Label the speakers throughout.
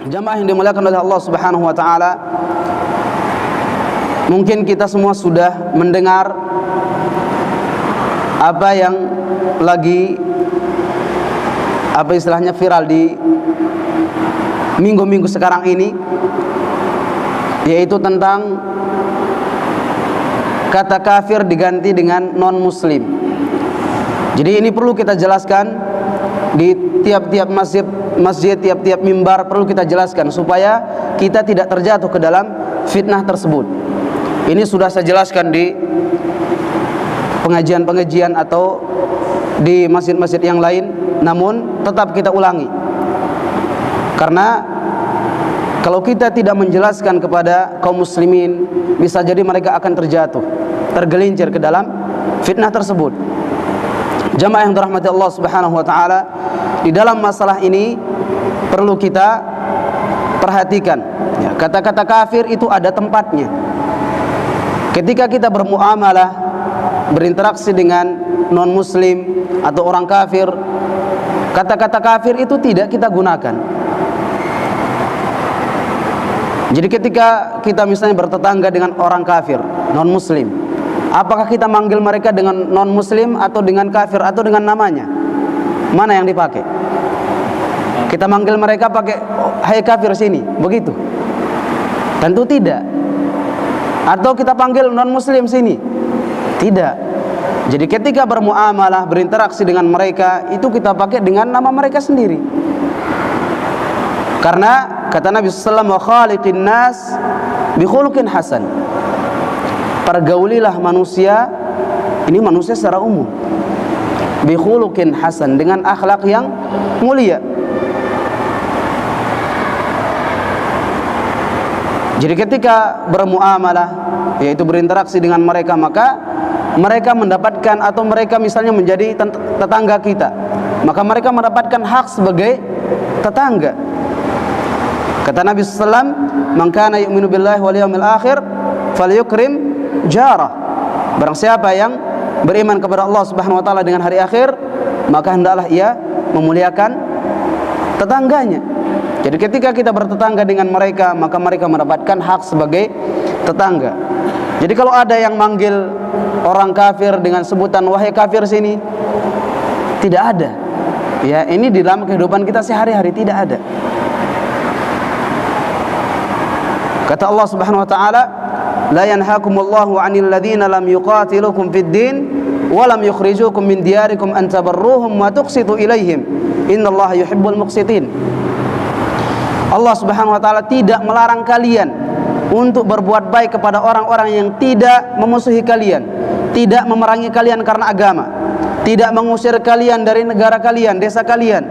Speaker 1: Jamaah yang dimuliakan oleh Allah Subhanahu wa taala, mungkin kita semua sudah mendengar apa yang lagi istilahnya viral di minggu-minggu sekarang ini, yaitu tentang kata kafir diganti dengan non muslim. Jadi ini perlu kita jelaskan di tiap-tiap masjid, tiap-tiap mimbar perlu kita jelaskan supaya kita tidak terjatuh ke dalam fitnah tersebut. Ini sudah saya jelaskan di pengajian-pengajian atau di masjid-masjid yang lain, namun tetap kita ulangi. Karena kalau kita tidak menjelaskan kepada kaum muslimin, bisa jadi mereka akan terjatuh, tergelincir ke dalam fitnah tersebut. Jamaah yang dirahmati Allah Subhanahu wa taala, di dalam masalah ini perlu kita perhatikan ya, kata-kata kafir itu ada tempatnya. Ketika kita bermuamalah, berinteraksi dengan non muslim atau orang kafir, kata-kata kafir itu tidak kita gunakan. Jadi ketika kita misalnya bertetangga dengan orang kafir, non muslim, apakah kita manggil mereka dengan non muslim atau dengan kafir atau dengan namanya? Mana yang dipakai? Kita manggil mereka pakai hai kafir sini, begitu? Tentu tidak. Atau kita panggil non muslim sini? Tidak. Jadi ketika bermuamalah, berinteraksi dengan mereka, itu kita pakai dengan nama mereka sendiri. Karena kata Nabi sallallahu alaihi wasallam, wa khaliqin nas bi khuluqin hasan. Pergaulilah manusia, ini manusia secara umum, bi khuluqin hasan, dengan akhlak yang mulia. Jadi ketika bermuamalah, yaitu berinteraksi dengan mereka, maka mereka mendapatkan, atau mereka misalnya menjadi tetangga kita, maka mereka mendapatkan hak sebagai tetangga. Kata Nabi sallallahu alaihi wasallam, "Man kana yu'minu billahi wal yawmil akhir falyukrim jarah." Barang siapa yang beriman kepada Allah Subhanahu wa taala dengan hari akhir, maka hendaklah ia memuliakan tetangganya. Jadi ketika kita bertetangga dengan mereka, maka mereka mendapatkan hak sebagai tetangga. Jadi kalau ada yang manggil orang kafir dengan sebutan wahai kafir sini, tidak ada. Ya, ini di dalam kehidupan kita sehari-hari tidak ada. Kata Allah Subhanahu wa taala, la yanhaakumullahu 'anil ladzina lam yuqatilukum fid din wa lam yukhrijukum min diyarikum an tabarruhum wa tuqsitu ilaihim innallaha yuhibbul muqsitin. Allah Subhanahu wa taala tidak melarang kalian untuk berbuat baik kepada orang-orang yang tidak memusuhi kalian, tidak memerangi kalian karena agama, tidak mengusir kalian dari negara kalian, desa kalian.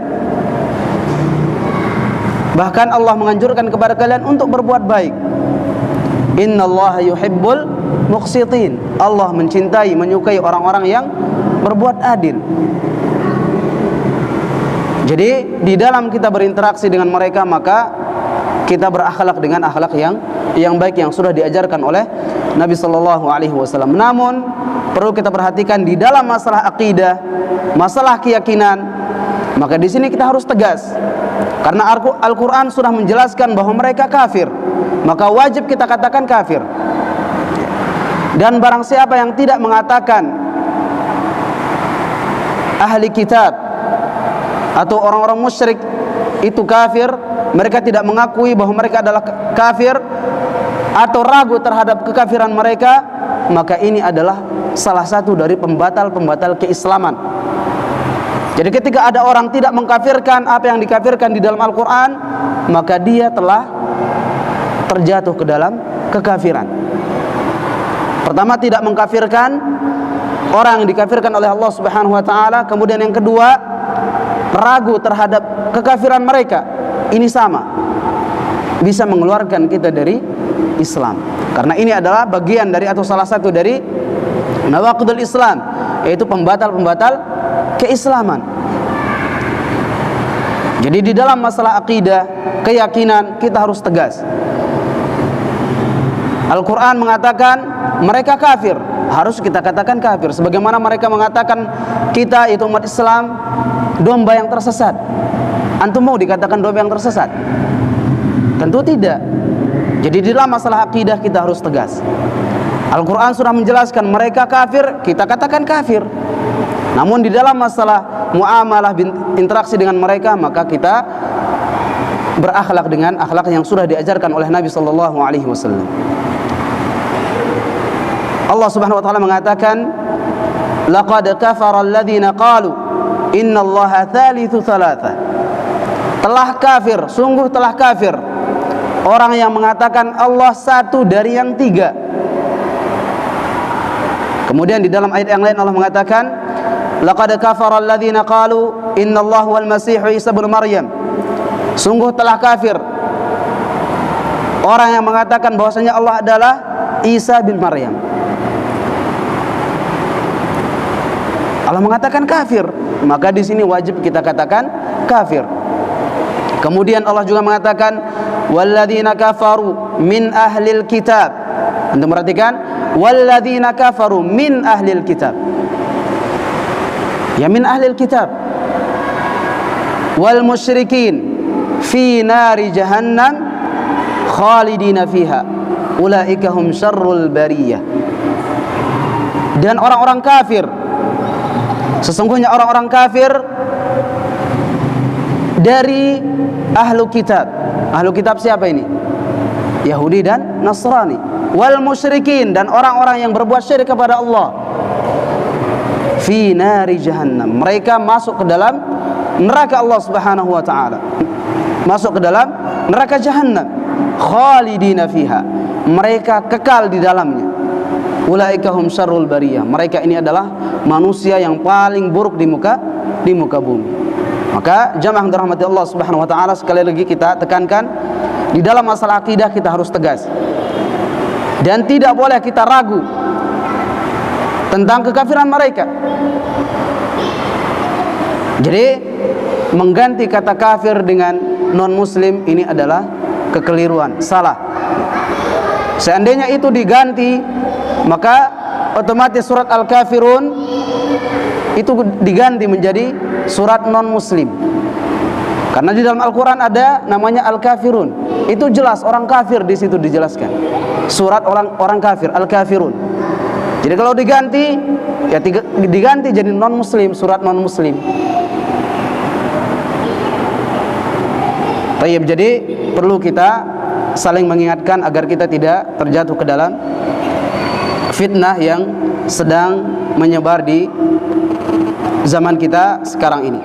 Speaker 1: Bahkan Allah menganjurkan kepada kalian untuk berbuat baik. Innallaha yuhibbul muqsitin. Allah mencintai, menyukai orang-orang yang berbuat adil. Jadi di dalam kita berinteraksi dengan mereka, maka kita berakhlak dengan akhlak yang baik yang sudah diajarkan oleh Nabi sallallahu alaihi wasallam. Namun perlu kita perhatikan di dalam masalah akidah, masalah keyakinan, maka di sini kita harus tegas. Karena Al-Quran sudah menjelaskan bahwa mereka kafir, maka wajib kita katakan kafir. Dan barang siapa yang tidak mengatakan ahli kitab atau orang-orang musyrik itu kafir, mereka tidak mengakui bahwa mereka adalah kafir atau ragu terhadap kekafiran mereka, maka ini adalah salah satu dari pembatal-pembatal keislaman. Jadi ketika ada orang tidak mengkafirkan apa yang dikafirkan di dalam Al-Quran, maka dia telah terjatuh ke dalam kekafiran. Pertama, tidak mengkafirkan orang yang dikafirkan oleh Allah Subhanahu wa taala. Kemudian yang kedua, ragu terhadap kekafiran mereka. Ini sama, bisa mengeluarkan kita dari Islam. Karena ini adalah bagian dari atau salah satu dari nawaqidul Islam, yaitu pembatal-pembatal keislaman. Jadi di dalam masalah akidah, keyakinan, kita harus tegas. Al-Quran mengatakan mereka kafir, harus kita katakan kafir. Sebagaimana mereka mengatakan kita itu umat Islam domba yang tersesat. Antum mau dikatakan domba yang tersesat? Tentu tidak. Jadi di dalam masalah akidah kita harus tegas. Al-Quran sudah menjelaskan mereka kafir, kita katakan kafir. Namun di dalam masalah muamalah, interaksi dengan mereka, maka kita berakhlak dengan akhlak yang sudah diajarkan oleh Nabi sallallahu alaihi wasallam. Allah Subhanahu wa taala mengatakan, "Laqad kafara alladziina qalu innallaha tsalitsu tsalatsa." Telah kafir, sungguh telah kafir orang yang mengatakan Allah satu dari yang tiga. Kemudian di dalam ayat yang lain Allah mengatakan, "Laqad kafara alladziina qalu innallaha wal masih Isa ibnu Maryam." Sungguh telah kafir orang yang mengatakan bahwasanya Allah adalah Isa bin Maryam. Allah mengatakan kafir, maka di sini wajib kita katakan kafir. Kemudian Allah juga mengatakan, "Walladzina kafaru min ahlil kitab." Anda perhatikan, "Walladzina kafaru min ahlil kitab." Ya, min ahlil kitab. "Wal musyrikin fi nari jahannam khalidina fiha ulaika hum syarrul bariyah." Dan orang-orang kafir, sesungguhnya orang-orang kafir dari ahlu kitab. Ahlu kitab siapa ini? Yahudi dan Nasrani. Wal musyrikin, dan orang-orang yang berbuat syirik kepada Allah. Fi nari jahannam, mereka masuk ke dalam neraka Allah Subhanahu wa taala. Masuk ke dalam neraka jahannam. Khalidina fiha, mereka kekal di dalamnya. Ulaika hum syarrul bariyah, mereka ini adalah manusia yang paling buruk di muka bumi. Maka jamaah yang dirahmati Allah Subhanahu wa taala, sekali lagi kita tekankan, di dalam masalah akidah kita harus tegas. Dan tidak boleh kita ragu tentang kekafiran mereka. Jadi mengganti kata kafir dengan non muslim ini adalah kekeliruan, salah. Seandainya itu diganti, maka otomatis surat Al-Kafirun itu diganti menjadi surat non-muslim. Karena di dalam Al-Quran ada namanya Al-Kafirun. Itu jelas orang kafir di situ dijelaskan. Surat orang kafir, Al-Kafirun. Jadi kalau diganti, ya diganti jadi non-muslim, surat non-muslim. Baik, jadi perlu kita saling mengingatkan agar kita tidak terjatuh ke dalam fitnah yang sedang menyebar di zaman kita sekarang ini.